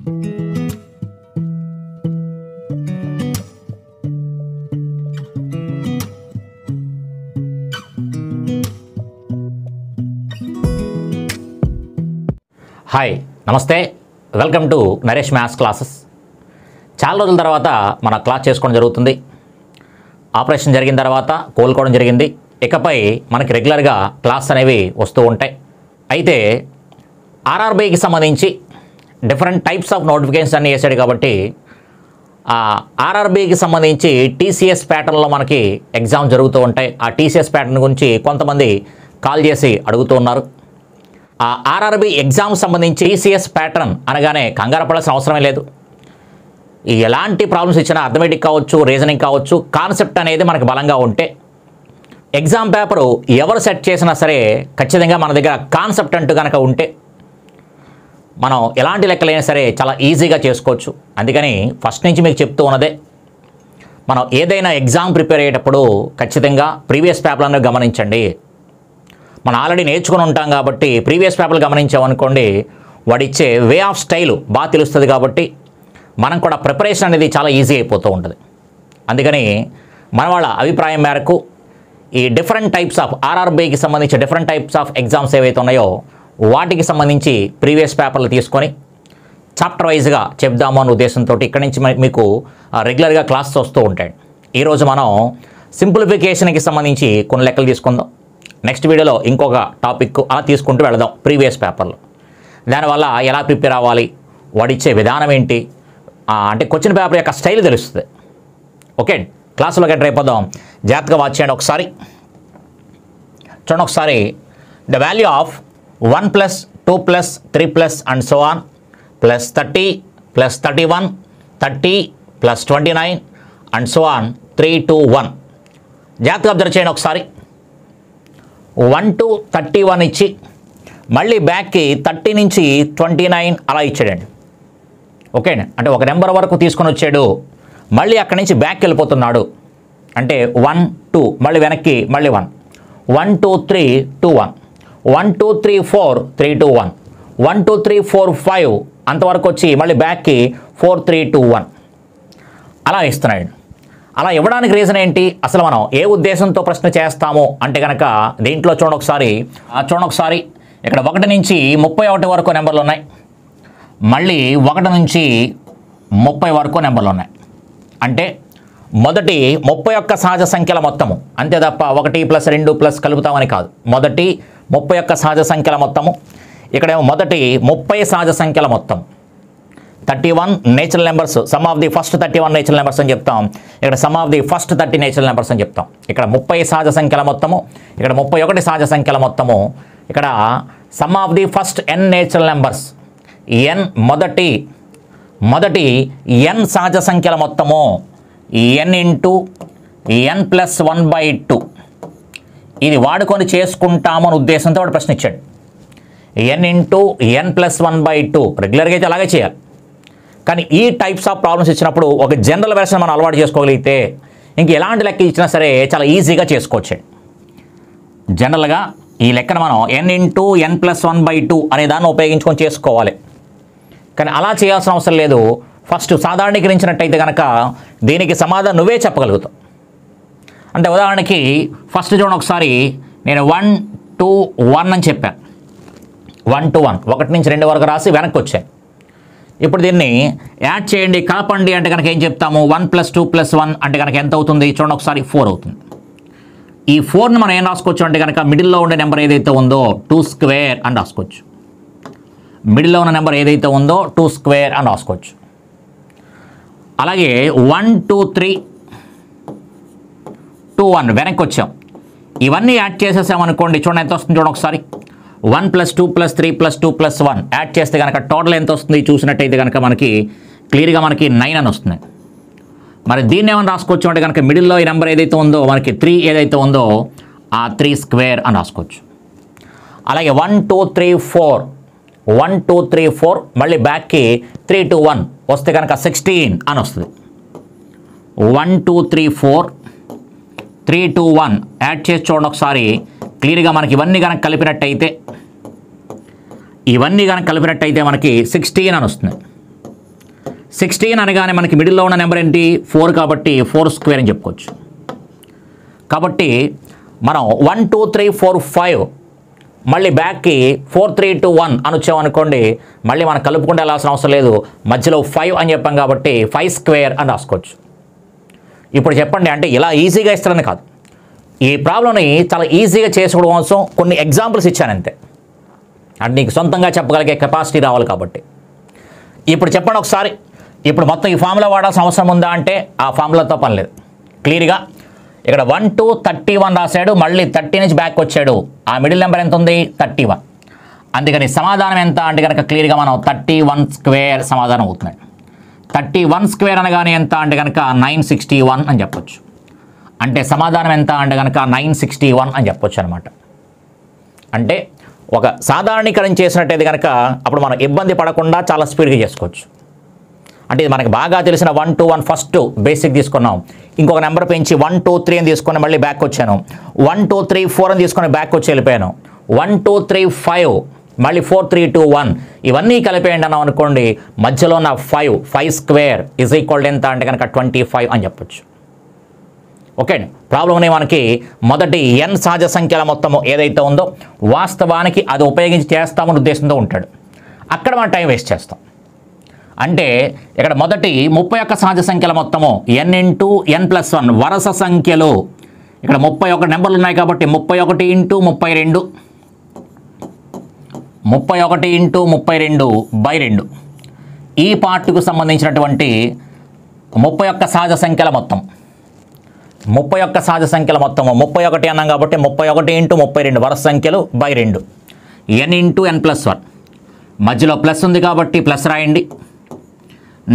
Hi, నమస్తే, welcome to Naresh maths classes. చాలా రోజుల తర్వాత మన క్లాస్ చేసుకోవడం జరుగుతుంది. ఆపరేషన్ జరిగిన తర్వాత కోలుకోవడం జరిగింది. ఇకపై మనకి రెగ్యులర్గా క్లాస్ అనేవి వస్తూ ఉంటాయి. అయితే ఆర్ఆర్బీకి సంబంధించి డిఫరెంట్ టైప్స్ ఆఫ్ నోటిఫికేషన్స్ అన్నీ వేసాడు కాబట్టి ఆర్ఆర్బీకి సంబంధించి టీసీఎస్ ప్యాటర్న్లో మనకి ఎగ్జామ్ జరుగుతూ ఉంటాయి. ఆ టీసీఎస్ ప్యాటర్న్ గురించి కొంతమంది కాల్ చేసి అడుగుతూ ఉన్నారు. ఆ ఆర్ఆర్బీ ఎగ్జామ్ సంబంధించి టీసీఎస్ ప్యాటర్న్ అనగానే కంగారు పడాల్సిన అవసరమే లేదు. ఎలాంటి ప్రాబ్లమ్స్ ఇచ్చినా అర్థమెటిక్ కావచ్చు, రీజనింగ్ కావచ్చు, కాన్సెప్ట్ అనేది మనకు బలంగా ఉంటే ఎగ్జామ్ పేపరు ఎవరు సెట్ చేసినా సరే ఖచ్చితంగా మన దగ్గర కాన్సెప్ట్ అంటూ కనుక ఉంటే మనం ఎలాంటి లెక్కలైనా సరే చాలా ఈజీగా చేసుకోవచ్చు. అందుకని ఫస్ట్ నుంచి మీకు చెప్తూ ఉన్నదే, మనం ఏదైనా ఎగ్జామ్ ప్రిపేర్ అయ్యేటప్పుడు ఖచ్చితంగా ప్రీవియస్ పేపర్లను గమనించండి. మనం ఆల్రెడీ నేర్చుకుని ఉంటాం కాబట్టి ప్రీవియస్ పేపర్లు గమనించామనుకోండి, వాడిచ్చే వే ఆఫ్ స్టైల్ బాగా తెలుస్తుంది కాబట్టి మనం కూడా ప్రిపరేషన్ అనేది చాలా ఈజీ అయిపోతూ ఉంటుంది. అందుకని మన వాళ్ళ అభిప్రాయం మేరకు ఈ డిఫరెంట్ టైప్స్ ఆఫ్ ఆర్ఆర్బీకి సంబంధించి డిఫరెంట్ టైప్స్ ఆఫ్ ఎగ్జామ్స్ ఏవైతే ఉన్నాయో వాటికి సంబంధించి ప్రీవియస్ పేపర్లు తీసుకొని చాప్టర్ వైజ్గా చెప్దాము అన్న ఉద్దేశంతో ఇక్కడి నుంచి మీకు రెగ్యులర్గా క్లాసెస్ వస్తూ ఉంటాయి. ఈరోజు మనం సింప్లిఫికేషన్కి సంబంధించి కొన్ని లెక్కలు తీసుకుందాం. నెక్స్ట్ వీడియోలో ఇంకొక టాపిక్ అలా తీసుకుంటూ వెళదాం ప్రీవియస్ పేపర్లో. దానివల్ల ఎలా ప్రిపేర్ అవ్వాలి, వాడిచ్చే విధానం ఏంటి, అంటే క్వశ్చన్ పేపర్ యొక్క స్టైల్ తెలుస్తుంది. ఓకే, క్లాసులోకి ఎంటర్ అయిపోదాం. జాగ్రత్తగా వాచ్ చేయండి ఒకసారి. చూడండి ఒకసారి. The value of 1 + 2 + 3 + and so on + 30 + 31 30 + 29 and so on 3 to 1. జాగ్రత్తగా అబ్జర్వ్ చేయండి ఒకసారి. 1 to 31 ఇచ్చి మళ్ళీ బ్యాక్కి 30 నుంచి 29 అలా ఇచ్చాడండి. ఓకే, అంటే ఒక నెంబర్ వరకు తీసుకొని వచ్చాడు, మళ్ళీ అక్కడి నుంచి బ్యాక్ వెళ్ళిపోతున్నాడు. అంటే 1 2 మళ్ళీ వెనక్కి మళ్ళీ 1 1 2 3 2 1 1 2 3 4 3 2 1 1 2 3 4 5 అంతవరకు వచ్చి మళ్ళీ బ్యాక్కి 4 3 2 1 అలా ఇస్తున్నాడు. అలా ఇవ్వడానికి రీజన్ ఏంటి, అసలు మనం ఏ ఉద్దేశంతో ప్రశ్న చేస్తాము అంటే కనుక దీంట్లో చూడండి ఒకసారి. ఇక్కడ 1 నుంచి 31 వరకు నెంబర్లు ఉన్నాయి, మళ్ళీ 1 నుంచి 30 వరకు నెంబర్లు ఉన్నాయి. అంటే మొదటి 31 సహజ సంఖ్యల మొత్తము, అంతే తప్ప 1 + 2 + కలుపుతామని కాదు. మొదటి 31 సహజ సంఖ్యల మొత్తము, ఇక్కడేమో మొదటి 30 సహజ సంఖ్యల మొత్తం. 31 natural numbers, some of the first 31 natural numbers అని చెప్తాం. ఇక్కడ some of the first 30 natural numbers అని చెప్తాం. ఇక్కడ 30 సహజ సంఖ్యల మొత్తము, ఇక్కడ 31 సహజ సంఖ్యల మొత్తము. ఇక్కడ some of the first n natural numbers, n మొదటి n సహజ సంఖ్యల మొత్తము, n × n + 1/2 ఇది వాడుకొని చేసుకుంటాము అని ఉద్దేశంతో వాడు ప్రశ్న ఇచ్చాడు. n × n + 1/2 రెగ్యులర్గా అయితే అలాగే చేయాలి. కానీ ఈ టైప్స్ ఆఫ్ ప్రాబ్లమ్స్ ఇచ్చినప్పుడు ఒక జనరల్ వెర్షన్ మనం అలవాటు చేసుకోగలిగితే ఇంక ఎలాంటి లెక్క ఇచ్చినా సరే చాలా ఈజీగా చేసుకోవచ్చు. జనరల్గా ఈ లెక్కను మనం n × n + 1/2 అనే దాన్ని ఉపయోగించుకొని చేసుకోవాలి. కానీ అలా చేయాల్సిన అవసరం లేదు. ఫస్ట్ సాధారణీకరించినట్టయితే కనుక దీనికి సమాధానం నువ్వే చెప్పగలుగుతావు. అంటే ఉదాహరణకి ఫస్ట్ చూడండి ఒకసారి, నేను 1 2 1 అని చెప్పాను. 1 to 1 1 నుంచి 2 వరకు రాసి వెనక్కి వచ్చాను. ఇప్పుడు దీన్ని యాడ్ చేయండి, కలపండి అంటే కనుక ఏం చెప్తాము, 1 + 2 + 1 అంటే కనుక ఎంత అవుతుంది చూడండి ఒకసారి, 4 అవుతుంది. ఈ 4ని మనం ఏం రాసుకోవచ్చు అంటే కనుక మిడిల్లో ఉండే నెంబర్ ఏదైతే ఉందో 2² అని రాసుకోవచ్చు. మిడిల్లో ఉన్న నెంబర్ ఏదైతే ఉందో 2² అని రాసుకోవచ్చు. అలాగే 1 2 3 2 1 వెనక్కి వచ్చాం. ఇవన్నీ యాడ్ చేసేసామనుకోండి, చూడండి ఎంత వస్తుంది చూడండి ఒకసారి. 1 + 2 + 3 + 2 + 1 యాడ్ చేస్తే కనుక టోటల్ ఎంత వస్తుంది చూసినట్టయితే కనుక మనకి క్లియర్గా మనకి 9 అని వస్తుంది. మరి దీన్ని ఏమైనా రాసుకోవచ్చు అంటే కనుక మిడిల్లో ఈ నెంబర్ ఏదైతే ఉందో మనకి 3 ఏదైతే ఉందో ఆ 3² అని రాసుకోవచ్చు. అలాగే 1 2 3 4 1 2 3 4 మళ్ళీ బ్యాక్కి 3 to 1 వస్తే కనుక 16 అని వస్తుంది. 1 2 3 4 3 to 1 యాడ్ చేసి చూడండి ఒకసారి. క్లియర్గా మనకి ఇవన్నీ కనుక కలిపినట్టయితే మనకి 16 అని వస్తుంది. 16 అనగానే మనకి మిడిల్లో ఉన్న నెంబర్ ఏంటి 4 కాబట్టి 4 స్క్వేర్ అని చెప్పుకోవచ్చు. కాబట్టి మనం 1 2 3 4 5 మళ్ళీ బ్యాక్కి 4 3 2 1 అని వచ్చామనుకోండి, మళ్ళీ మనం కలుపుకుంటే వెళ్ళాల్సిన అవసరం లేదు, మధ్యలో 5 అని చెప్పాం కాబట్టి 5 స్క్వేర్ అని రాసుకోవచ్చు. ఇప్పుడు చెప్పండి, అంటే ఇలా ఈజీగా ఇస్తారని కాదు, ఈ ప్రాబ్లంని చాలా ఈజీగా చేసుకోవడం కోసం కొన్ని ఎగ్జాంపుల్స్ ఇచ్చాను అంతే. అంటే నీకు సొంతంగా చెప్పగలిగే కెపాసిటీ రావాలి కాబట్టి. ఇప్పుడు చెప్పండి ఒకసారి, ఇప్పుడు మొత్తం ఈ ఫార్ములా వాడాల్సిన అవసరం ఉందా అంటే ఆ ఫార్ములాతో పని లేదు. క్లియర్గా ఇక్కడ 1 2 31 రాశాడు, మళ్ళీ 30 నుంచి బ్యాక్ వచ్చాడు, ఆ మిడిల్ నెంబర్ ఎంత ఉంది 31. అందుకని సమాధానం ఎంత అంటే కనుక క్లియర్గా మనం 31 స్క్వేర్ సమాధానం అవుతుంది. 31 స్క్వేర్ అనగానే ఎంత అంటే కనుక 961 అని చెప్పొచ్చు. అంటే సమాధానం ఎంత అంటే కనుక 961 అని చెప్పొచ్చు అనమాట. అంటే ఒక సాధారణీకరణ చేసినట్టయితే కనుక అప్పుడు మనం ఇబ్బంది పడకుండా చాలా స్పీడ్గా చేసుకోవచ్చు. అంటే ఇది మనకి బాగా తెలిసిన 1 2 1 ఫస్ట్ బేసిక్ తీసుకున్నాం, ఇంకొక నెంబర్ పెంచి 1 2 3 అని తీసుకొని మళ్ళీ బ్యాక్ వచ్చాను, 1 2 3 4 అని తీసుకొని బ్యాక్ వచ్చి వెళ్ళిపోయాను, 1 2 3 5 మళ్ళీ 4 3 2 1 ఇవన్నీ కలిపేయండి అన్నాం అనుకోండి, మధ్యలో ఉన్న 5 స్క్వేర్ ఈజ్ ఈక్వల్ ఎంత అంటే కనుక 25 అని చెప్పొచ్చు. ఓకే, ప్రాబ్లంని మనకి మొదటి n సహజ సంఖ్యల మొత్తము ఏదైతే ఉందో వాస్తవానికి అది ఉపయోగించి చేస్తామని ఉద్దేశంతో ఉంటాడు, అక్కడ మనం టైం వేస్ట్ చేస్తాం. అంటే ఇక్కడ మొదటి 31 సహజ సంఖ్యల మొత్తము n ఇంటూ n+1 వరుస సంఖ్యలు, ఇక్కడ 31 నెంబర్లు ఉన్నాయి కాబట్టి 31 ఇంటూ 32 31 ఇంటూ 32/2 ఈ పార్ట్కు సంబంధించినటువంటి 31 సహజ సంఖ్యల మొత్తం 31 సహజ సంఖ్యల మొత్తము 31 అన్నాం కాబట్టి 31 ఇంటూ 32 వరుస సంఖ్యలు /2 n ఇంటూ n+1 మధ్యలో ప్లస్ ఉంది కాబట్టి ప్లస్ రాయండి.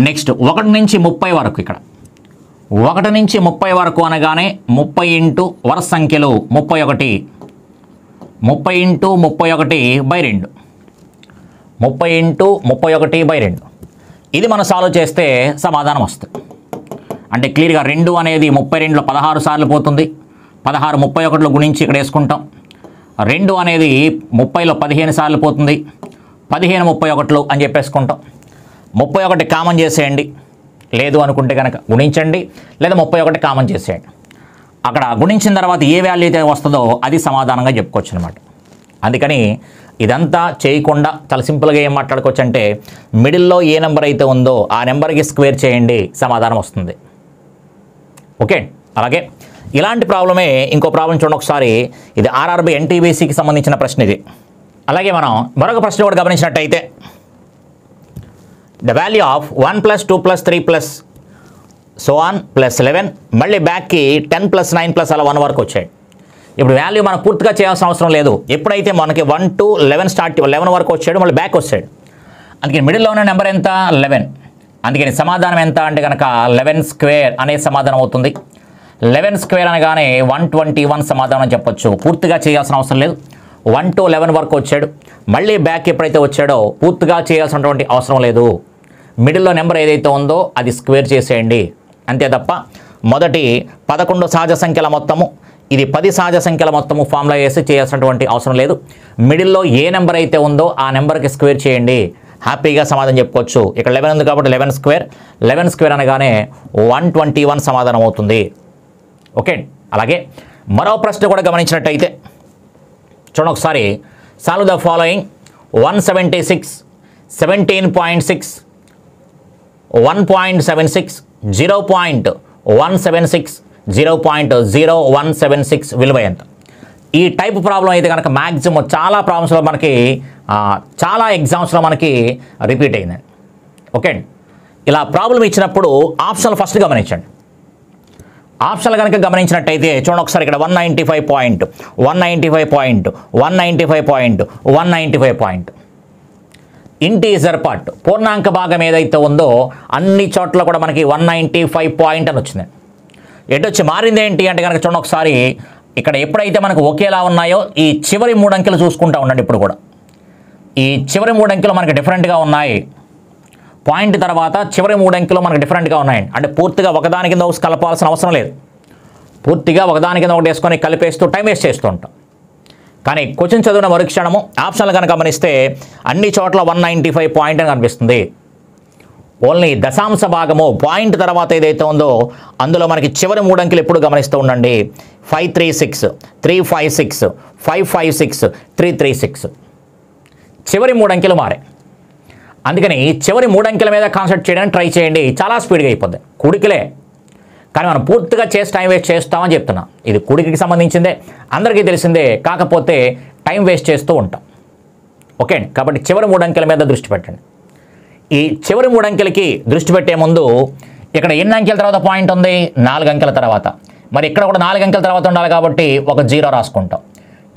నెక్స్ట్ 1 నుంచి 30 వరకు, ఇక్కడ 1 నుంచి 30 వరకు అనగానే 30 ఇంటూ వరుస సంఖ్యలు 31 30 ఇంటూ 31/2 30 ఇంటూ 31/2 ఇది మనం సాల్వ్ చేస్తే సమాధానం వస్తుంది. అంటే క్లియర్గా 2 అనేది 32లో 16 సార్లు పోతుంది, 16 31లో గుణించి ఇక్కడ వేసుకుంటాం. 2 అనేది 30లో 15 సార్లు పోతుంది, 15 31లో అని చెప్పేసుకుంటాం. 31 కామన్ చేసేయండి, లేదు అనుకుంటే కనుక గుణించండి, లేదా 31 కామన్ చేసేయండి. అక్కడ గుణించిన తర్వాత ఏ వాల్యూ అయితే వస్తుందో అది సమాధానంగా చెప్పుకోవచ్చు అనమాట. అందుకని ఇదంతా చేయకుండా చాలా సింపుల్గా ఏం మాట్లాడుకోవచ్చు అంటే మిడిల్లో ఏ నెంబర్ అయితే ఉందో ఆ నెంబర్కి స్క్వేర్ చేయండి, సమాధానం వస్తుంది. ఓకే, అలాగే ఇలాంటి ప్రాబ్లమే ఇంకో ప్రాబ్లం చూడండి ఒకసారి. ఇది ఆర్ఆర్బీ ఎన్టీబీసీకి సంబంధించిన ప్రశ్న ఇది. అలాగే మనం మరొక ప్రశ్న కూడా గమనించినట్టయితే the value of 1 + 2 + 3 + so on +11 మళ్ళీ బ్యాక్కి 10 + 9 + అలా 1 వరకు వచ్చాయి. ఇప్పుడు వాల్యూ మనం పూర్తిగా చేయాల్సిన అవసరం లేదు. ఎప్పుడైతే మనకి 1 to 11 వరకు వచ్చాడు, మళ్ళీ బ్యాక్ వచ్చాడు. అందుకని మిడిల్లో ఉన్న నెంబర్ ఎంత 11. అందుకని సమాధానం ఎంత అంటే కనుక 11 స్క్వేర్ అనే సమాధానం అవుతుంది. 11 స్క్వేర్ అనగానే 121 సమాధానం చెప్పొచ్చు. పూర్తిగా చేయాల్సిన అవసరం లేదు. 1 to 11 వరకు వచ్చాడు, మళ్ళీ బ్యాక్ ఎప్పుడైతే వచ్చాడో పూర్తిగా చేయాల్సినటువంటి అవసరం లేదు. మిడిల్లో నెంబర్ ఏదైతే ఉందో అది స్క్వేర్ చేసేయండి అంతే తప్ప మొదటి 11 సహజ సంఖ్యల మొత్తము, ఇది 10 సహజ సంఖ్యల మొత్తము ఫార్ములా వేసి చేయాల్సినటువంటి అవసరం లేదు. మిడిల్లో ఏ నెంబర్ అయితే ఉందో ఆ నెంబర్కి స్క్వేర్ చేయండి, హ్యాపీగా సమాధానం చెప్పుకోవచ్చు. ఇక్కడ 11 ఉంది కాబట్టి 11 స్క్వేర్ అనగానే 121 సమాధానం అవుతుంది. ఓకే, అలాగే మరో ప్రశ్న కూడా గమనించినట్టయితే చూడండి ఒకసారి. సాల్వ్ ద ఫాలోయింగ్ 176 17.6 1.76 0.176 0.0176 విలువ ఎంత? ఈ టైప్ ప్రాబ్లం అయితే కనుక మ్యాక్సిమం చాలా ప్రాబ్లమ్స్లో మనకి చాలా ఎగ్జామ్స్లో మనకి రిపీట్ అయింది. ఓకే, ఇలా ప్రాబ్లం ఇచ్చినప్పుడు ఆప్షన్లు ఫస్ట్ గమనించండి. ఆప్షన్లు కనుక గమనించినట్టయితే చూడండి ఒకసారి. ఇక్కడ 195 point 195 point 195 point 195 point integer part పూర్ణాంక భాగం ఏదైతే ఉందో అన్ని చోట్ల కూడా మనకి 195 పాయింట్ అని వచ్చింది. ఎటు వచ్చి మారింది ఏంటి అంటే కనుక చూడండి ఒకసారి. ఇక్కడ ఎప్పుడైతే మనకు ఒకేలా ఉన్నాయో ఈ చివరి 3 అంకెలు చూసుకుంటూ ఉండండి. ఇప్పుడు కూడా ఈ చివరి 3 అంకెలు మనకి డిఫరెంట్గా ఉన్నాయి. పాయింట్ తర్వాత చివరి 3 అంకెలు మనకు డిఫరెంట్గా ఉన్నాయి. అంటే పూర్తిగా ఒకదాని కింద ఒకటి కలపాల్సిన అవసరం లేదు. పూర్తిగా ఒకదాని కింద ఒకటి వేసుకొని కలిపేస్తూ టైం వేస్ట్ చేస్తూ ఉంటాం. కానీ క్వశ్చన్ చదివిన మరుక్షణము ఆప్షన్లు కనుక గమనిస్తే అన్ని చోట్ల 195 పాయింట్ అని కనిపిస్తుంది. ఓన్లీ దశాంశ భాగము పాయింట్ తర్వాత ఏదైతే ఉందో అందులో మనకి చివరి 3 అంకెలు ఎప్పుడు గమనిస్తూ ఉండండి. 536, 356, 556, 336 చివరి 3 అంకెలు మారే. అందుకని చివరి 3 అంకెల మీద కాన్సెప్ట్ చేయడానికి ట్రై చేయండి, చాలా స్పీడ్గా అయిపోద్ది. కుడికిలే కానీ మనం పూర్తిగా చేసి టైం వేస్ట్ చేస్తామని చెప్తున్నా. ఇది కుడికి సంబంధించిందే, అందరికీ తెలిసిందే, కాకపోతే టైం వేస్ట్ చేస్తూ ఉంటాం. ఓకే అండి, కాబట్టి చివరి 3 అంకెల మీద దృష్టి పెట్టండి. ఈ చివరి 3 అంకెలకి దృష్టి పెట్టే ముందు ఇక్కడ ఎన్ని అంకెల తర్వాత పాయింట్ ఉంది? 4 అంకెల తర్వాత. మరి ఇక్కడ కూడా 4 అంకెల తర్వాత ఉండాలి కాబట్టి ఒక 0 రాసుకుంటాం.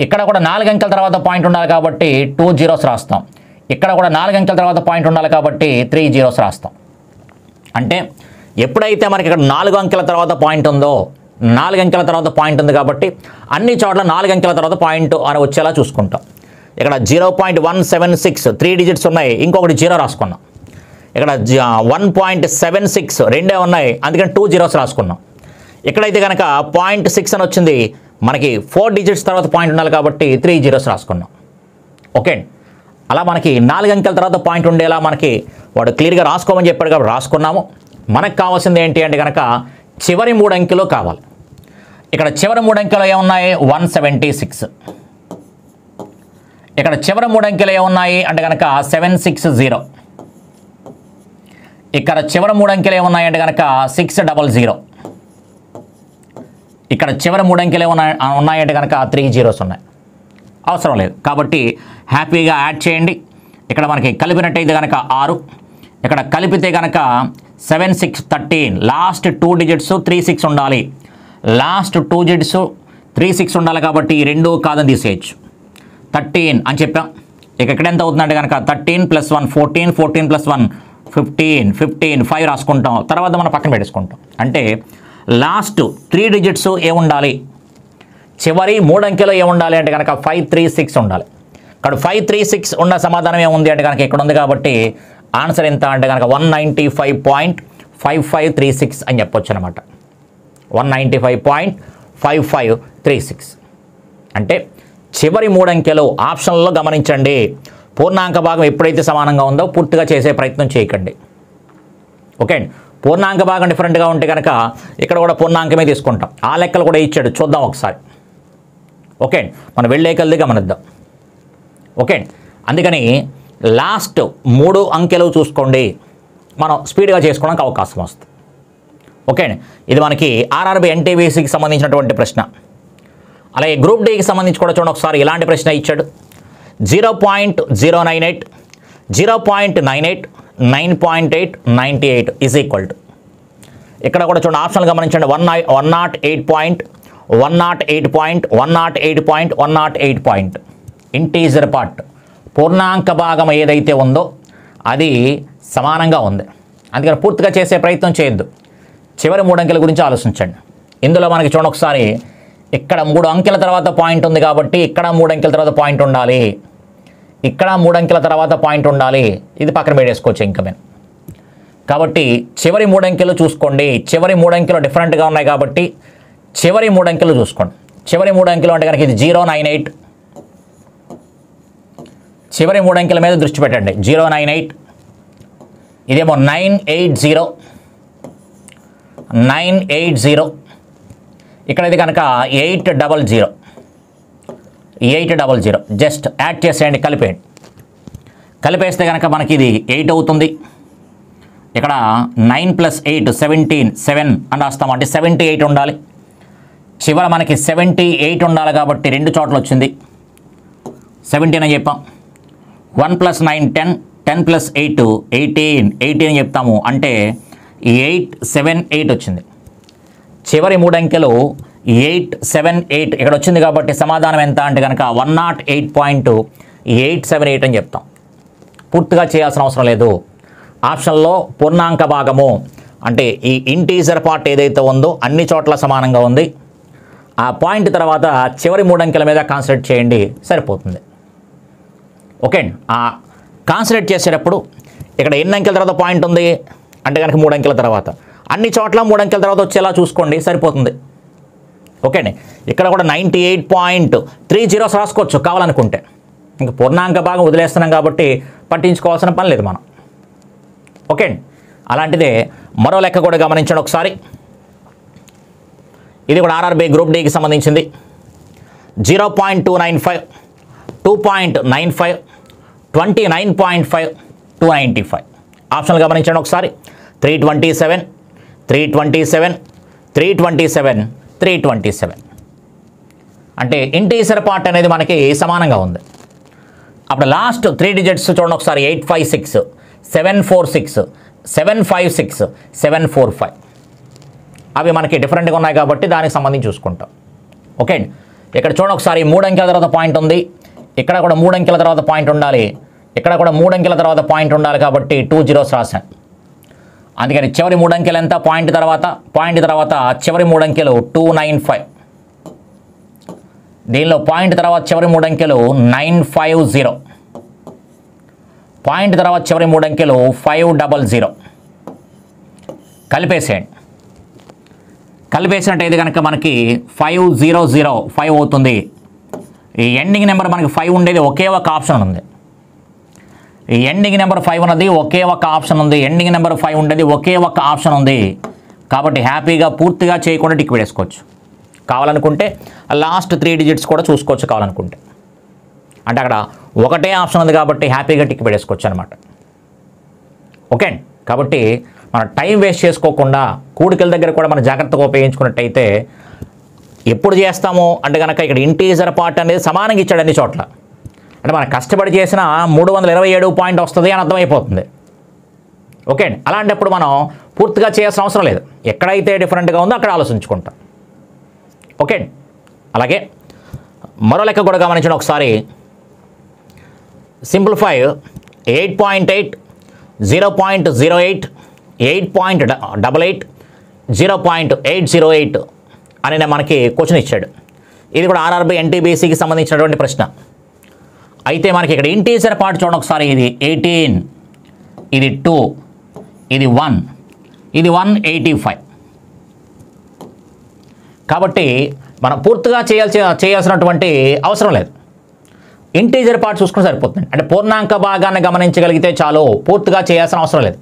ఇక్కడ కూడా 4 అంకెల తర్వాత పాయింట్ ఉండాలి కాబట్టి 2 zeros రాస్తాం. ఇక్కడ కూడా 4 అంకెల తర్వాత పాయింట్ ఉండాలి కాబట్టి 3 zeros రాస్తాం. అంటే ఎప్పుడైతే మనకి ఇక్కడ 4 అంకెల తర్వాత పాయింట్ ఉందో, 4 అంకెల తర్వాత పాయింట్ ఉంది కాబట్టి అన్ని చోట్ల 4 అంకెల తర్వాత పాయింట్ అని వచ్చేలా చూసుకుంటాం. ఇక్కడ 0.176 3 digits ఉన్నాయి, ఇంకొకటి 0 రాసుకున్నాం. ఇక్కడ 1.76 రెండే ఉన్నాయి, అందుకని 2 zeros రాసుకున్నాం. ఇక్కడైతే కనుక 0.6 అని వచ్చింది, మనకి 4 digits తర్వాత పాయింట్ ఉండాలి కాబట్టి 3 zeros రాసుకున్నాం. ఓకే, అలా మనకి 4 అంకెల తర్వాత పాయింట్ ఉండేలా మనకి వాడు క్లియర్గా రాసుకోమని చెప్పాడు కాబట్టి రాసుకున్నాము. మనకు కావాల్సింది ఏంటి అంటే కనుక చివరి 3 అంకెలు కావాలి. ఇక్కడ చివరి 3 అంకెలు ఏమున్నాయి? 176. ఇక్కడ చివరి 3 అంకెలు ఏమున్నాయి అంటే కనుక 760. ఇక్కడ చివరి 3 అంకెలు ఏమున్నాయి అంటే కనుక 600. ఇక్కడ చివరి 3 అంకెలు ఉన్నాయంటే కనుక 3 zeros ఉన్నాయి. అవసరం లేదు కాబట్టి హ్యాపీగా యాడ్ చేయండి. ఇక్కడ మనకి కలిపినట్టయితే కనుక 6, ఇక్కడ కలిపితే కనుక 7, 6, 13. లాస్ట్ 2 digits 3, 6 ఉండాలి. లాస్ట్ 2 digits 3, 6 ఉండాలి కాబట్టి ఈ రెండు కాదని తీసేయచ్చు. 13 అని చెప్పాం. ఇక ఇక్కడ ఎంత అవుతుందంటే కనుక 13 + 1 14, 14 + 1 15, 15 5 రాసుకుంటాం. తర్వాత మనం పక్కన పెట్టేసుకుంటాం. అంటే లాస్ట్ 3 digits ఏముండాలి? చివరి 3 అంకెలో ఏముండాలి అంటే కనుక 536 ఉండాలి. ఇక్కడ 536 ఉన్న సమాధానం ఏముంది అంటే కనుక ఇక్కడ ఉంది కాబట్టి ఆన్సర్ ఎంత అంటే కనుక 195.5536 అని చెప్పొచ్చు అనమాట. 195.5536 అంటే చివరి 3 అంకెలు ఆప్షన్లలో గమనించండి. పూర్ణాంక భాగం ఎప్పుడైతే సమానంగా ఉందో పూర్తిగా చేసే ప్రయత్నం చేయకండి. ఓకే, పూర్ణాంక భాగం డిఫరెంట్గా ఉంటే కనుక ఇక్కడ కూడా పూర్ణాంకమే తీసుకుంటాం. ఆ లెక్కలు కూడా ఇచ్చాడు, చూద్దాం ఒకసారి. ఓకే, మనం వెళ్ళే కొద్దీ గమనిద్దాం. ఓకే, అందుకని లాస్ట్ 3 అంకెలు చూసుకోండి, మనం స్పీడ్గా చేసుకోవడానికి అవకాశం వస్తుంది. ఓకే, ఇది మనకి ఆర్ఆర్బీ ఎన్టీపీసీకి సంబంధించినటువంటి ప్రశ్న. అలాగే గ్రూప్ డీకి సంబంధించి కూడా చూడండి ఒకసారి. ఇలాంటి ప్రశ్న ఇచ్చాడు. 0.098, 0.98, 9.8, 98 ఈజ్ ఈక్వల్ టు. ఇక్కడ కూడా చూడండి ఆప్షన్లు గమనించండి. 108. ఇంటీజర్ పార్ట్ పూర్ణాంక భాగం ఏదైతే ఉందో అది సమానంగా ఉంది. అందుకని పూర్తిగా చేసే ప్రయత్నం చేయొద్దు. చివరి 3 అంకెల గురించి ఆలోచించండి. ఇందులో మనకి చూడండి ఒకసారి. ఇక్కడ 3 అంకెల తర్వాత పాయింట్ ఉంది కాబట్టి ఇక్కడ 3 అంకెల తర్వాత పాయింట్ ఉండాలి. ఇక్కడ 3 అంకెల తర్వాత పాయింట్ ఉండాలి. ఇది పక్కన పెట్టేసుకోవచ్చు ఇంకా మేము. కాబట్టి చివరి 3 అంకెలు చూసుకోండి. చివరి 3 అంకెలు డిఫరెంట్గా ఉన్నాయి కాబట్టి చివరి 3 అంకెలు చూసుకోండి. చివరి 3 అంకెలు అంటే కనుక ఇది 098. చివరి 3 అంకెల మీద దృష్టి పెట్టండి. 098, ఇదేమో 980. ఇక్కడ ఇది కనుక 800. జస్ట్ యాడ్ చేసేయండి, కలిపేయండి. కలిపేస్తే కనుక మనకి ఇది 8 అవుతుంది. ఇక్కడ 9 + 8 17, 7 అని రాస్తాం. అంటే 78 ఉండాలి. చివర మనకి 78 ఉండాలి కాబట్టి 2 చోట్ల వచ్చింది. 17 అని చెప్పాం. 1 + 9 10, 10 + 8 18 అని చెప్తాము. అంటే 878 వచ్చింది. చివరి 3 అంకెలు 878 ఇక్కడ వచ్చింది కాబట్టి సమాధానం ఎంత అంటే కనుక 108.878 అని చెప్తాం. పూర్తిగా చేయాల్సిన అవసరం లేదు. ఆప్షన్లో పూర్ణాంక భాగము అంటే ఈ ఇంటీజర్ పార్ట్ ఏదైతే ఉందో అన్ని చోట్ల సమానంగా ఉంది. ఆ పాయింట్ తర్వాత చివరి 3 అంకెల మీద కాన్సన్ట్రేట్ చేయండి, సరిపోతుంది. ఓకే, ఆ కాన్సన్ట్రేట్ చేసేటప్పుడు ఇక్కడ ఎన్ని అంకెల తర్వాత పాయింట్ ఉంది అంటే కనుక 3 అంకెల తర్వాత. అన్ని చోట్ల 3 అంకెల తర్వాత వచ్చేలా చూసుకోండి, సరిపోతుంది. ఓకే అండి, ఇక్కడ కూడా 98.30 రాసుకోవచ్చు కావాలనుకుంటే. ఇంకా పూర్ణాంక భాగం వదిలేస్తున్నాం కాబట్టి పట్టించుకోవాల్సిన పని లేదు మనం. ఓకే అండి, అలాంటిదే మరో లెక్క కూడా గమనించండి ఒకసారి. ఇది కూడా ఆర్ఆర్బీ గ్రూప్ డీకి సంబంధించింది. 0.295, 2.95, 29.5, 295. ఆప్షన్లు గమనించండి ఒకసారి. 327, 327, 327, 327. అంటే ఇంటీజర్ పార్ట్ అనేది మనకి సమానంగా ఉంది. అప్పుడు లాస్ట్ 3 డిజిట్స్ చూడండి ఒకసారి. 856, 746, 756, 745. అవి మనకి డిఫరెంట్గా ఉన్నాయి కాబట్టి దానికి సంబంధించి చూసుకుంటాం. ఓకే అండి. ఇక్కడ చూడండి ఒకసారి 3 అంకెల తర్వాత పాయింట్ ఉంది. ఇక్కడ కూడా 3 అంకెల తర్వాత పాయింట్ ఉండాలి. ఇక్కడ కూడా 3 అంకెల తర్వాత పాయింట్ ఉండాలి కాబట్టి 2 zeros రాశాను. అందుకని చివరి 3 అంకెలు ఎంత? పాయింట్ తర్వాత చివరి 3 అంకెలు 295. దీనిలో పాయింట్ తర్వాత చివరి 3 అంకెలు 950. పాయింట్ తర్వాత చివరి 3 అంకెలు 500. కలిపేసినట్టు ఇది కనుక మనకి 5005 అవుతుంది. ఈ ఎండింగ్ నెంబర్ మనకి 5 ఉండేది ఒకే ఒక ఆప్షన్ ఉంది. ఈ ఎండింగ్ నెంబర్ 5 ఉన్నది ఒకే ఒక ఆప్షన్ ఉంది. ఎండింగ్ నెంబర్ 5 ఉండేది ఒకే ఒక ఆప్షన్ ఉంది. కాబట్టి హ్యాపీగా పూర్తిగా చేయకుండా టిక్ వేసుకోవచ్చు. కావాలనుకుంటే లాస్ట్ 3 డిజిట్స్ కూడా చూసుకోవచ్చు కావాలనుకుంటే. అంటే అక్కడ ఒకటే ఆప్షన్ ఉంది కాబట్టి హ్యాపీగా టిక్ పెట్టేసుకోవచ్చు అనమాట. ఓకే. కాబట్టి మనం టైం వేస్ట్ చేసుకోకుండా కూడికల దగ్గర కూడా మనం జాగ్రత్తగా ఉపయోగించుకున్నట్టయితే ఎప్పుడు చేస్తాము అంటే కనుక ఇక్కడ ఇంటీజర్ పార్ట్ అనేది సమానంగా ఇచ్చాడు అన్ని చోట్ల. అంటే మనం కష్టపడి చేసిన 327 పాయింట్ వస్తుంది అని అర్థమైపోతుంది. ఓకే. అలాంటప్పుడు మనం పూర్తిగా చేయాల్సిన అవసరం లేదు. ఎక్కడైతే డిఫరెంట్గా ఉందో అక్కడ ఆలోచించుకుంటాం. ఓకే. అలాగే మరో లెక్క కూడా గమనించండి ఒకసారి. సింప్లిఫై 8.8, 0.08, 8.88, 0.808 అని మనకి క్వశ్చన్ ఇచ్చాడు. ఇది కూడా ఆర్ఆర్బీ ఎన్టీబీసీకి సంబంధించినటువంటి ప్రశ్న. అయితే మనకి ఇక్కడ ఇంటీజర్ పార్ట్ చూడండి ఒకసారి. ఇది 18, ఇది 2, ఇది 1, ఇది 185. కాబట్టి మనం పూర్తిగా చేయాల్సినటువంటి అవసరం లేదు. ఇంటీజర్ పార్ట్ చూసుకుని సరిపోతుంది. అంటే పూర్ణాంక భాగాన్ని గమనించగలిగితే చాలు, పూర్తిగా చేయాల్సిన అవసరం లేదు.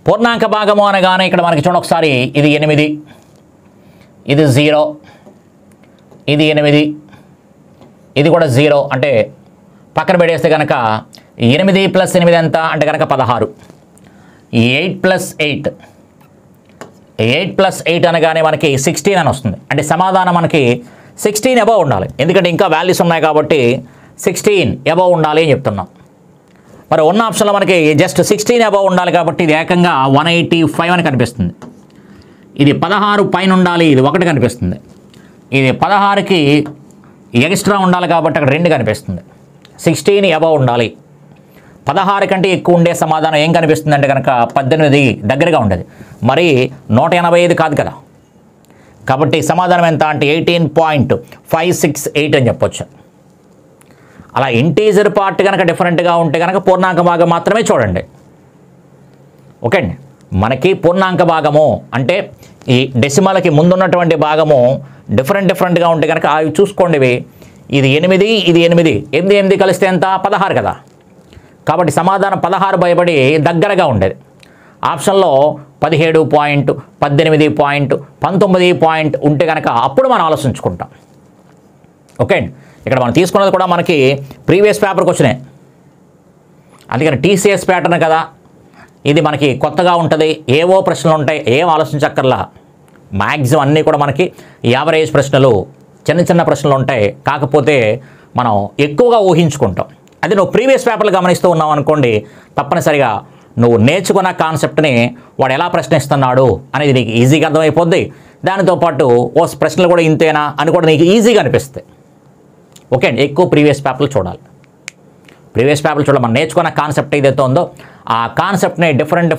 పూర్ణాంక భాగము అనగానే ఇక్కడ మనకి చూడండి ఒకసారి. ఇది 8, ఇది 0, ఇది 8, ఇది కూడా 0. అంటే పక్కన పెట్టేస్తే కనుక 8 + 8 ఎంత అంటే కనుక 16. 8 + 8, 8 + 8 అనగానే మనకి 16 అని వస్తుంది. అంటే సమాధానం మనకి 16 అబవ్ ఉండాలి. ఎందుకంటే ఇంకా వాల్యూస్ ఉన్నాయి కాబట్టి 16 అబవ్ ఉండాలి అని చెప్తున్నాం. మరి ఉన్న ఆప్షన్లో మనకి జస్ట్ 16 అబవ్ ఉండాలి కాబట్టి ఇది ఏకంగా 185 అని కనిపిస్తుంది. ఇది 16 పైన ఉండాలి, ఇది 1 కనిపిస్తుంది. ఇది 16కి ఎక్స్ట్రా ఉండాలి కాబట్టి అక్కడ 2 కనిపిస్తుంది. 16 అబవ్ ఉండాలి. 16 కంటే ఎక్కువ ఉండే సమాధానం ఏం కనిపిస్తుంది అంటే కనుక 18 దగ్గరగా ఉండేది. మరి 185 కాదు కదా. కాబట్టి సమాధానం ఎంత అంటే 18.568 అని చెప్పొచ్చు. అలా ఇంటీజర్ పార్ట్ కనుక డిఫరెంట్గా ఉంటే కనుక పూర్ణాంక భాగం మాత్రమే చూడండి. ఓకే అండి. మనకి పూర్ణాంక భాగము అంటే ఈ డెసిమల్కి ముందున్నటువంటి భాగము డిఫరెంట్గా ఉంటే కనుక అవి చూసుకోండి. ఇది 8, ఇది 8, 8 కలిస్తే ఎంత? 16 కదా. కాబట్టి సమాధానం 16 భయపడి దగ్గరగా ఉండేది. ఆప్షన్లో 17 పాయింట్, 18 పాయింట్, 19 పాయింట్ ఉంటే కనుక అప్పుడు మనం ఆలోచించుకుంటాం. ఓకే అండి. ఇక్కడ మనం తీసుకున్నది కూడా మనకి ప్రీవియస్ పేపర్కి వచ్చినాయి. అందుకని టీసీఎస్ ప్యాటర్న్ కదా, ఇది మనకి కొత్తగా ఉంటుంది. ఏవో ప్రశ్నలు ఉంటాయి, ఏం ఆలోచించక్కర్లా. మ్యాక్సిమం అన్నీ కూడా మనకి యావరేజ్ ప్రశ్నలు, చిన్న ప్రశ్నలు ఉంటాయి. కాకపోతే మనం ఎక్కువగా ఊహించుకుంటాం. అది నువ్వు ప్రీవియస్ పేపర్లు గమనిస్తూ ఉన్నావు అనుకోండి, తప్పనిసరిగా నువ్వు నేర్చుకున్న కాన్సెప్ట్ని వాడు ఎలా ప్రశ్నిస్తున్నాడు అనేది నీకు ఈజీగా అర్థమైపోద్ది. దానితో పాటు ఓ ప్రశ్నలు కూడా ఇంతేనా అని కూడా నీకు ఈజీగా అనిపిస్తాయి. ఓకే అండి. ఎక్కువ ప్రీవియస్ పేపర్లు చూడాలి. ప్రీవియస్ పేపర్లు చూడాలి. మనం నేర్చుకున్న కాన్సెప్ట్ ఏదైతే ఉందో ఆ కాన్సెప్ట్ని డిఫరెంట్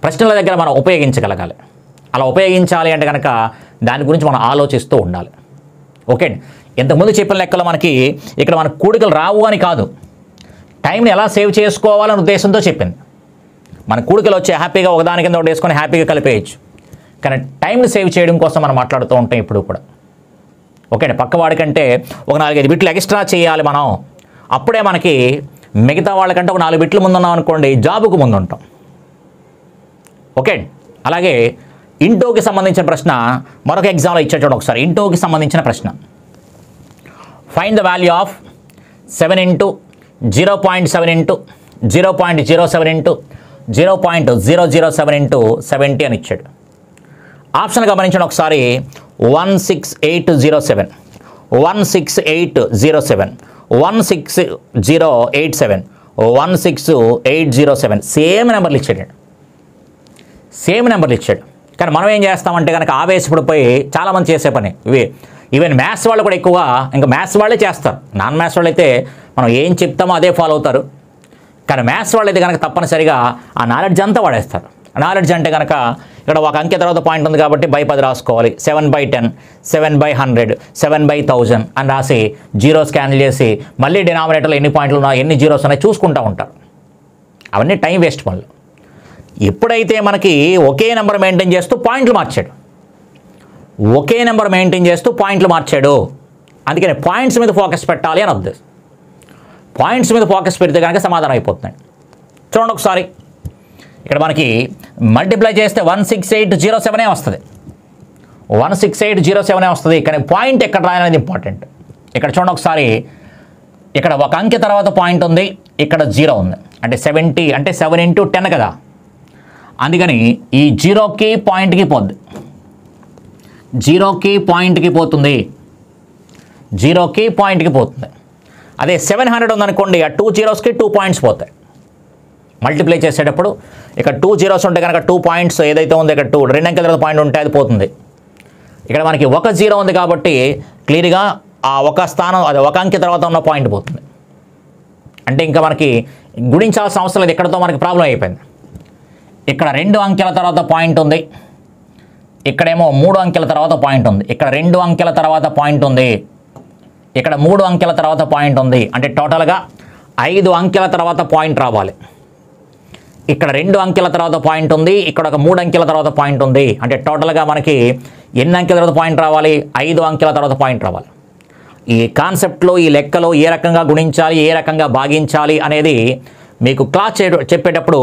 ప్రశ్నల దగ్గర మనం ఉపయోగించగలగాలి. అలా ఉపయోగించాలి అంటే కనుక దాని గురించి మనం ఆలోచిస్తూ ఉండాలి. ఓకే అండి. ఇంతకుముందు చెప్పిన లెక్కలో మనకి ఇక్కడ మనకు కూడికలు రావు అని కాదు, టైంని ఎలా సేవ్ చేసుకోవాలనే ఉద్దేశంతో చెప్పింది. మన కూడికలు వచ్చి హ్యాపీగా ఒకదాని కింద ఒకటి వేసుకొని హ్యాపీగా కలిపేయచ్చు. కానీ టైంని సేవ్ చేయడం కోసం మనం మాట్లాడుతూ ఉంటాం ఇప్పుడు కూడా. ఓకే అండి. పక్కవాడికంటే ఒక 4-5 బిట్లు ఎక్స్ట్రా చేయాలి మనం. అప్పుడే మనకి మిగతా వాళ్ళకంటే ఒక 4 బిట్లు ముందున్నాం అనుకోండి, జాబుకు ముందు ఉంటాం. ఓకే. అలాగే ఇంటూకి సంబంధించిన ప్రశ్న మరొక ఎగ్జామ్లో ఇచ్చే చూడండి ఒకసారి. ఇంటూకి సంబంధించిన ప్రశ్న, find the value of 7 into 0.7 into 0.07 into 0.007 into 70 అని ఇచ్చాడు. ఆప్షన్ గమనించండి ఒకసారి. 16807, 16807, 16087, 16807 సేమ్ నెంబర్లు ఇచ్చాడు. సేమ్ నెంబర్లు ఇచ్చాడు. కానీ మనం ఏం చేస్తామంటే కనుక ఆవేశపడిపోయి చాలామంది చేసే పని ఈవెన్ మ్యాథ్స్ వాళ్ళు కూడా ఎక్కువగా ఇంకా మ్యాథ్స్ వాళ్ళే చేస్తారు. నాన్ మ్యాథ్స్ వాళ్ళు అయితే మనం ఏం చెప్తామో అదే ఫాలో అవుతారు. కానీ మ్యాథ్స్ వాళ్ళు అయితే కనుక తప్పనిసరిగా ఆ నాలెడ్జ్ అంతా వాడేస్తారు. నాలెడ్జ్ అంటే కనుక ఇక్కడ ఒక అంకె తర్వాత పాయింట్ ఉంది కాబట్టి బై 10 రాసుకోవాలి, 7/10, 7/100, 7/1000 అని రాసి జీరోస్ క్యాన్సిల్ చేసి మళ్ళీ డినామినేటర్లో ఎన్ని పాయింట్లు ఉన్నాయి ఎన్ని జీరోస్ ఉన్నాయి చూసుకుంటూ ఉంటారు. అవన్నీ టైం వేస్ట్ పనులు. ఎప్పుడైతే మనకి ఒకే నెంబర్ మెయింటైన్ చేస్తూ పాయింట్లు మార్చాడు, ఒకే నెంబర్ మెయింటైన్ చేస్తూ పాయింట్లు మార్చాడు, అందుకని పాయింట్స్ మీద ఫోకస్ పెట్టాలి అని ఉద్దేశం. పాయింట్స్ మీద ఫోకస్ పెడితే కనుక సమాధానం అయిపోతుంది. చూడండి ఒకసారి. ఇక్కడ మనకి మల్టిప్లై చేస్తే 16807 వస్తుంది, 16807 వస్తుంది. కానీ పాయింట్ ఎక్కడ రాయాలనేది ఇంపార్టెంట్. ఇక్కడ చూడండి ఒకసారి. ఇక్కడ ఒక అంకె తర్వాత పాయింట్ ఉంది, ఇక్కడ 0 ఉంది, అంటే 70 అంటే 7 ఇంటూ 10 కదా. అందుకని ఈ 0కి పాయింట్కి పోద్ది, 0కి పాయింట్కి పోతుంది, 0కి పాయింట్కి పోతుంది. అదే 700 ఉందనుకోండి, ఆ 2 జీరోస్కి 2 పాయింట్స్ పోతాయి. మల్టిప్లై చేసేటప్పుడు ఇక్కడ 2 జీరోస్ ఉంటే కనుక 2 పాయింట్స్ ఏదైతే ఉందో ఇక్కడ 2 2 అంకెల తర్వాత పాయింట్ ఉంటే అది పోతుంది. ఇక్కడ మనకి 1 జీరో ఉంది కాబట్టి క్లియర్గా ఆ ఒక స్థానం అది ఒక అంకె తర్వాత ఉన్న పాయింట్ పోతుంది. అంటే ఇంకా మనకి గుణించాల్సిన అవసరం లేదు, ఇక్కడతో మనకి ప్రాబ్లం అయిపోయింది. ఇక్కడ 2 అంకెల తర్వాత పాయింట్ ఉంది, ఇక్కడేమో 3 అంకెల తర్వాత పాయింట్ ఉంది, ఇక్కడ 2 అంకెల తర్వాత పాయింట్ ఉంది, ఇక్కడ 3 అంకెల తర్వాత పాయింట్ ఉంది. అంటే టోటల్గా 5 అంకెల తర్వాత పాయింట్ రావాలి. ఇక్కడ 2 అంకెల తర్వాత పాయింట్ ఉంది, ఇక్కడ ఒక 3 అంకెల తర్వాత పాయింట్ ఉంది. అంటే టోటల్గా మనకి ఎన్ని అంకెల తర్వాత పాయింట్ రావాలి? 5 అంకెల తర్వాత పాయింట్ రావాలి. ఈ కాన్సెప్ట్లో ఈ లెక్కలో ఏ రకంగా గుణించాలి, ఏ రకంగా భాగించాలి అనేది మీకు క్లాస్ చెప్పేటప్పుడు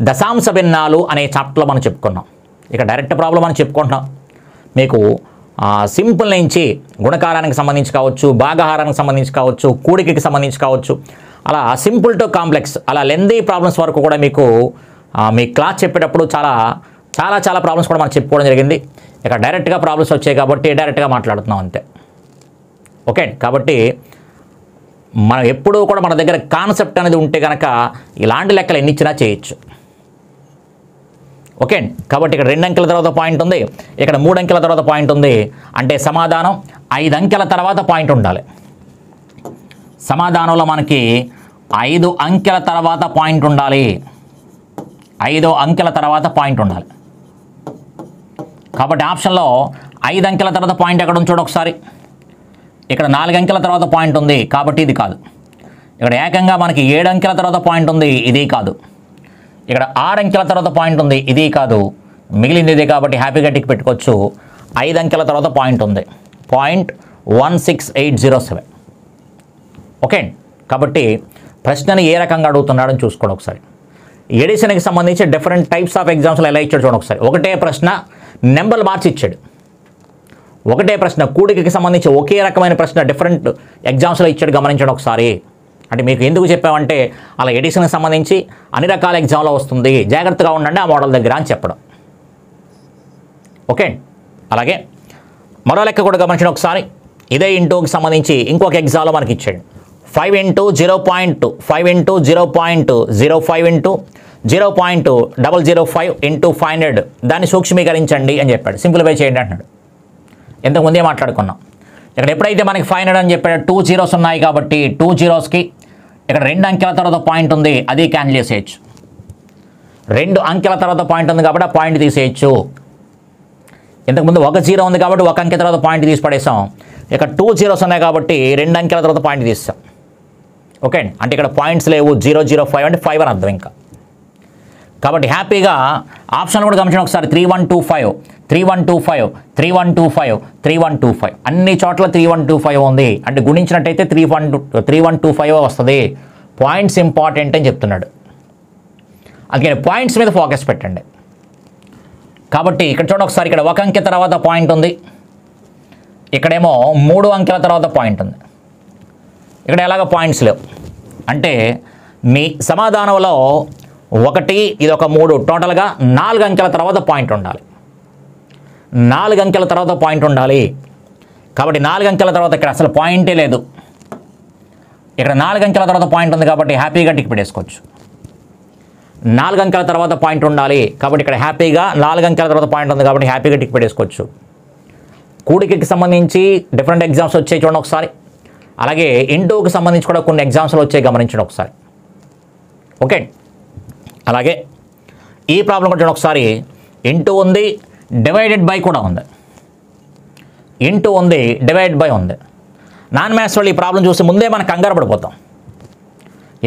దశాంశ భిన్నాలు అనే చాప్టర్లో మనం చెప్పుకున్నాం. ఇక డైరెక్ట్ ప్రాబ్లం మనం చెప్పుకుంటున్నాం. మీకు సింపుల్ నుంచి గుణకారానికి సంబంధించి కావచ్చు, భాగహారానికి సంబంధించి కావచ్చు, కూడికకి సంబంధించి కావచ్చు, అలా సింపుల్ టు కాంప్లెక్స్ అలా లెందీ ప్రాబ్లమ్స్ వరకు కూడా మీకు మీ క్లాస్ చెప్పేటప్పుడు చాలా ప్రాబ్లమ్స్ కూడా మనం చెప్పుకోవడం జరిగింది. ఇక డైరెక్ట్గా ప్రాబ్లమ్స్ వచ్చాయి కాబట్టి డైరెక్ట్గా మాట్లాడుతున్నాం అంతే. ఓకే. కాబట్టి మనం ఎప్పుడూ కూడా మన దగ్గర కాన్సెప్ట్ అనేది ఉంటే కనుక ఇలాంటి లెక్కలు ఎన్ని ఇచ్చినా చేయొచ్చు. ఓకే. కాబట్టి ఇక్కడ 2 అంకెల తర్వాత పాయింట్ ఉంది, ఇక్కడ 3 అంకెల తర్వాత పాయింట్ ఉంది. అంటే సమాధానం 5 అంకెల తర్వాత పాయింట్ ఉండాలి. సమాధానంలో మనకి 5 అంకెల తర్వాత పాయింట్ ఉండాలి, 5 అంకెల తర్వాత పాయింట్ ఉండాలి. కాబట్టి ఆప్షన్లో 5 అంకెల తర్వాత పాయింట్ ఎక్కడ ఉంది చూడ ఒకసారి. ఇక్కడ 4 అంకెల తర్వాత పాయింట్ ఉంది కాబట్టి ఇది కాదు. ఇక్కడ ఏకంగా మనకి 7 అంకెల తర్వాత పాయింట్ ఉంది, ఇది కాదు. ఇక్కడ 6 అంకెల తర్వాత పాయింట్ ఉంది, ఇది కాదు. మిగిలింది ఇదే కాబట్టి హ్యాపీగా టిక్ పెట్టుకోవచ్చు. 5 అంకెల తర్వాత పాయింట్ ఉంది, 0.16807. ఓకే. కాబట్టి ప్రశ్నను ఏ రకంగా అడుగుతున్నాడని చూసుకోండి ఒకసారి. ఎడిషన్కి సంబంధించి డిఫరెంట్ టైప్స్ ఆఫ్ ఎగ్జామ్స్లో ఎలా ఇచ్చాడు చూడండి ఒకసారి. ఒకటే ప్రశ్న నెంబర్లు మార్చి ఇచ్చాడు. ఒకటే ప్రశ్న కూడికకి సంబంధించి ఒకే రకమైన ప్రశ్న డిఫరెంట్ ఎగ్జామ్స్లో ఇచ్చాడు, గమనించండి ఒకసారి. అంటే మీకు ఎందుకు చెప్పామంటే అలా ఎడిషన్కి సంబంధించి అన్ని రకాల ఎగ్జామ్లో వస్తుంది, జాగ్రత్తగా ఉండండి ఆ మోడల్ దగ్గర అని చెప్పడం. ఓకే. అలాగే మరో లెక్క కూడా గమనించండి ఒకసారి. ఇదే ఇంటూకి సంబంధించి ఇంకొక ఎగ్జామ్లో మనకి ఇచ్చాడు. 5 ఇంటూ 0.2, 5 ఇంటూ 0.05 ఇంటూ 0.005 ఇంటూ 500 దాన్ని సూక్ష్మీకరించండి అని చెప్పాడు. సింప్లిఫై చేయండి అంటున్నాడు. ఇంతకుముందే మాట్లాడుకున్నాం. ఇక్కడ ఎప్పుడైతే మనకి 500 అని చెప్పాడు 2 జీరోస్ ఉన్నాయి కాబట్టి 2 జీరోస్కి ఇక్కడ 2 అంకెల తర్వాత పాయింట్ ఉంది, అది క్యాన్సిల్ చేసేయచ్చు. 2 అంకెల తర్వాత పాయింట్ ఉంది కాబట్టి ఆ పాయింట్ తీసేయచ్చు. ఇంతకుముందు 1 జీరో ఉంది కాబట్టి 1 అంకె తర్వాత పాయింట్ తీసి పడేసాం. ఇక్కడ 2 జీరోస్ ఉన్నాయి కాబట్టి 2 అంకెల తర్వాత పాయింట్ తీస్తాం. ఓకే. అంటే ఇక్కడ పాయింట్స్ లేవు, 005 అంటే 5 అని అర్థం ఇంకా. కాబట్టి హ్యాపీగా ఆప్షన్ కూడా గమనించండి ఒకసారి. 3125, 3125, 3125, 3125 అన్ని చోట్ల 3125 ఉంది. అంటే గుణించినట్టయితే 3125 వస్తుంది. పాయింట్స్ ఇంపార్టెంట్ అని చెప్తున్నాడు. అందుకని పాయింట్స్ మీద ఫోకస్ పెట్టండి. కాబట్టి ఇక్కడ చూడండి ఒకసారి, ఇక్కడ ఒక అంకె తర్వాత పాయింట్ ఉంది, ఇక్కడేమో 3 అంకెల తర్వాత పాయింట్ ఉంది. ఇక్కడ ఎలాగ పాయింట్స్ లేవు అంటే మీ సమాధానంలో 1 ఇది ఒక 3 టోటల్గా 4 అంకెల తర్వాత పాయింట్ ఉండాలి. 4 అంకెల తర్వాత పాయింట్ ఉండాలి. కాబట్టి 4 అంకెల తర్వాత ఇక్కడ అసలు పాయింటే లేదు. ఇక్కడ 4 అంకెల తర్వాత పాయింట్ ఉంది కాబట్టి హ్యాపీగా టిక్ పెట్టేసుకోవచ్చు. 4 అంకెల తర్వాత పాయింట్ ఉండాలి కాబట్టి ఇక్కడ హ్యాపీగా 4 అంకెల తర్వాత పాయింట్ ఉంది కాబట్టి హ్యాపీగా టిక్ పెట్టేసుకోవచ్చు. కూడికకి సంబంధించి డిఫరెంట్ ఎగ్జామ్స్ వచ్చాయి చూడండి ఒకసారి. అలాగే ఇంటూకి సంబంధించి కూడా కొన్ని ఎగ్జామ్స్లో వచ్చాయి, గమనించండి ఒకసారి. ఓకే, అలాగే ఈ ప్రాబ్లం కూడా చూడండి ఒకసారి. ఇంటూ ఉంది, డివైడెడ్ బై కూడా ఉంది. ఇంటూ ఉంది, డివైడ్ బై ఉంది. నాన్ మ్యాథ్స్ వాళ్ళు ఈ ప్రాబ్లం చూసి ముందే మనం కంగారు పడిపోతాం.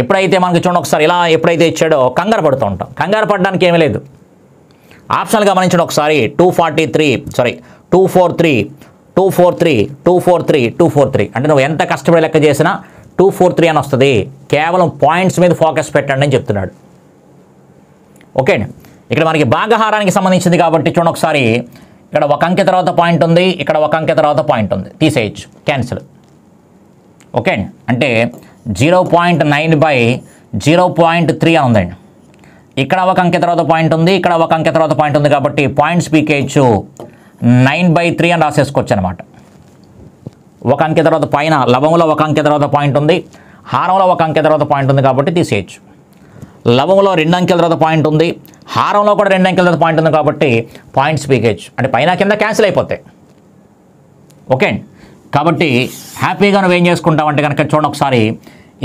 ఎప్పుడైతే మనకి చూడండి ఒకసారి ఇలా ఎప్పుడైతే ఇచ్చాడో కంగారు పడుతూ ఉంటాం. కంగారు పడడానికి ఏమీ లేదు. ఆప్షన్లు గమనించండి ఒకసారి. 243 243 అంటే నువ్వు ఎంత కష్టపడి లెక్క చేసినా 243 అని వస్తుంది. కేవలం పాయింట్స్ మీద ఫోకస్ పెట్టండి అని చెప్తున్నాడు. ఓకే, ఇక్కడ మనకి భాగహారానికి సంబంధించింది కాబట్టి చూడండి ఒకసారి. ఇక్కడ ఒక అంకె తర్వాత పాయింట్ ఉంది, ఇక్కడ ఒక అంకె తర్వాత పాయింట్ ఉంది, తీసేయచ్చు, క్యాన్సిల్. ఓకే, అంటే 0.9/0.3 అని ఉందండి. ఇక్కడ ఒక అంకె తర్వాత పాయింట్ ఉంది, ఇక్కడ ఒక అంకె తర్వాత పాయింట్ ఉంది కాబట్టి పాయింట్స్ పీకేయచ్చు. 9/3 అని రాసేసుకోవచ్చు అనమాట. ఒక అంకె తర్వాత పైన లవంలో ఒక అంకె తర్వాత పాయింట్ ఉంది, హారంలో ఒక అంకె తర్వాత పాయింట్ ఉంది కాబట్టి తీసేయచ్చు. లవంలో 2 అంకెల తర్వాత పాయింట్ ఉంది, హారంలో కూడా 2 అంకెల తర్వాత పాయింట్ ఉంది కాబట్టి పాయింట్స్ పీకేయచ్చు. అంటే పైన కింద క్యాన్సిల్ అయిపోతాయి. ఓకే, కాబట్టి హ్యాపీగా నువ్వు ఏం చేసుకుంటావంటే కనుక చూడండి ఒకసారి.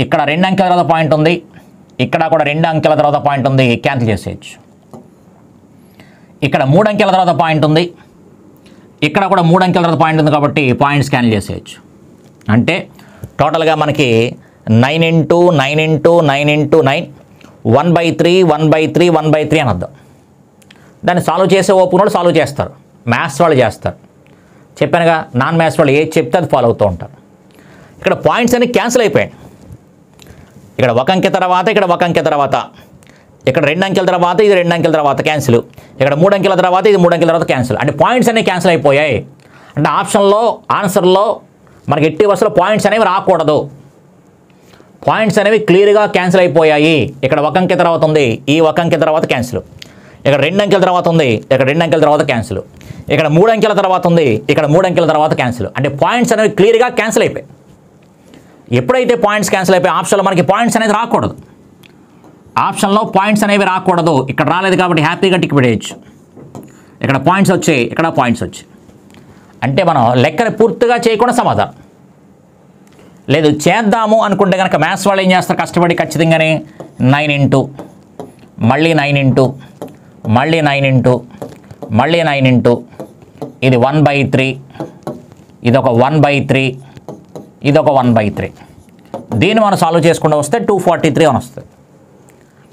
ఇక్కడ 2 అంకెల తర్వాత పాయింట్ ఉంది, ఇక్కడ కూడా 2 అంకెల తర్వాత పాయింట్ ఉంది, క్యాన్సిల్ చేసేయచ్చు. ఇక్కడ 3 అంకెల తర్వాత పాయింట్ ఉంది, ఇక్కడ కూడా 3 అంకెల తర్వాత పాయింట్ ఉంది కాబట్టి పాయింట్స్ క్యాన్సిల్ చేసేయచ్చు. అంటే టోటల్గా మనకి 9 × 9 × 9 × 9 1/3 అని అర్థం. దాన్ని సాల్వ్ చేసే ఓపెన్ వాళ్ళు సాల్వ్ చేస్తారు, మ్యాథ్స్ వాళ్ళు చేస్తారు. చెప్పానుగా, నాన్ మ్యాథ్స్ వాళ్ళు ఏది చెప్తే అది ఫాలో అవుతూ ఉంటారు. ఇక్కడ పాయింట్స్ అన్ని క్యాన్సిల్ అయిపోయాయి. ఇక్కడ ఒక అంకె తర్వాత, ఇక్కడ ఒక అంకె తర్వాత, ఇక్కడ 2 అంకెల తర్వాత, ఇది 2 అంకెల తర్వాత క్యాన్సిల్, ఇక్కడ 3 అంకెల తర్వాత, ఇది 3 అంకెల తర్వాత క్యాన్సిల్. అంటే పాయింట్స్ అన్నీ క్యాన్సిల్ అయిపోయాయి. అంటే ఆప్షన్లో ఆన్సర్లో మనకి ఎట్టి వరుసలో పాయింట్స్ అనేవి రాకూడదు. పాయింట్స్ అనేవి క్లియర్గా క్యాన్సిల్ అయిపోయాయి. ఇక్కడ ఒక అంకె తర్వాత ఉంది, ఈ ఒక అంకె తర్వాత క్యాన్సిల్. ఇక్కడ 2 అంకెల తర్వాత ఉంది, ఇక్కడ 2 అంకెల తర్వాత క్యాన్సిల్. ఇక్కడ 3 అంకెల తర్వాత ఉంది, ఇక్కడ 3 అంకెల తర్వాత క్యాన్సిల్. అంటే పాయింట్స్ అనేవి క్లియర్గా క్యాన్సిల్ అయిపోయాయి. ఎప్పుడైతే పాయింట్స్ క్యాన్సిల్ అయిపోయి ఆప్షన్లో మనకి పాయింట్స్ అనేది రాకూడదు. ఆప్షన్లో పాయింట్స్ అనేవి రాకూడదు. ఇక్కడ రాలేదు కాబట్టి హ్యాపీగా టిక్ పెట్టేయచ్చు. ఇక్కడ పాయింట్స్ వచ్చాయి, ఇక్కడ పాయింట్స్ వచ్చాయి. అంటే మనం లెక్కని పూర్తిగా చేయకుండా సమాధానం లేదు. చేద్దాము అనుకుంటే కనుక మ్యాథ్స్ వాళ్ళు ఏం చేస్తారు, కష్టపడి ఖచ్చితంగానే 9 × మళ్ళీ 9 × మళ్ళీ 9 × మళ్ళీ 9 × ఇది 1/3, ఇది ఒక 1/3, ఇది ఒక 1/3. దీన్ని మనం సాల్వ్ చేసుకుంటూ వస్తే 243 అని వస్తుంది.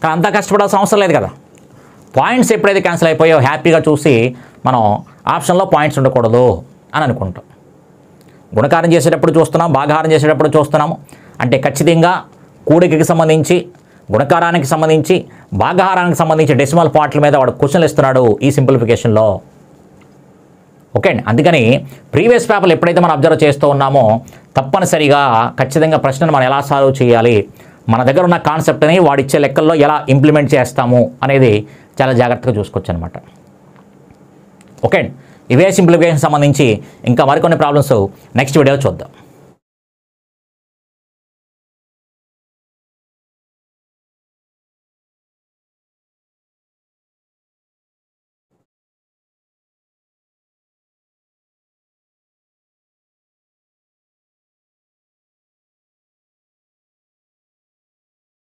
కానీ అంతా కష్టపడాల్సిన అవసరం లేదు కదా. పాయింట్స్ ఎప్పుడైతే క్యాన్సిల్ అయిపోయో హ్యాపీగా చూసి మనం ఆప్షన్లో పాయింట్స్ ఉండకూడదు అని అనుకుంటాం. గుణకారం చేసేటప్పుడు చూస్తున్నాం, భాగహారం చేసేటప్పుడు చూస్తున్నాము. అంటే ఖచ్చితంగా కూడికకి సంబంధించి, గుణకారానికి సంబంధించి, భాగహారానికి సంబంధించి డెసిమల్ పార్ట్ల మీద వాడు క్వశ్చన్లు ఇస్తున్నాడు ఈ సింప్లిఫికేషన్లో. ఓకే అండి, అందుకని ప్రీవియస్ పేపర్లు ఎప్పుడైతే మనం అబ్జర్వ్ చేస్తూ ఉన్నామో తప్పనిసరిగా ఖచ్చితంగా ప్రశ్నను మనం ఎలా సాల్వ్ చేయాలి, మన దగ్గర ఉన్న కాన్సెప్ట్ని వాడిచ్చే లెక్కల్లో ఎలా ఇంప్లిమెంట్ చేస్తాము అనేది చాలా జాగ్రత్తగా చూసుకోవచ్చు అనమాట. ఓకే, ఇవే సింప్లిఫికేషన్ సంబంధించి ఇంకా మరికొన్ని ప్రాబ్లమ్స్ నెక్స్ట్ వీడియో చూద్దాం.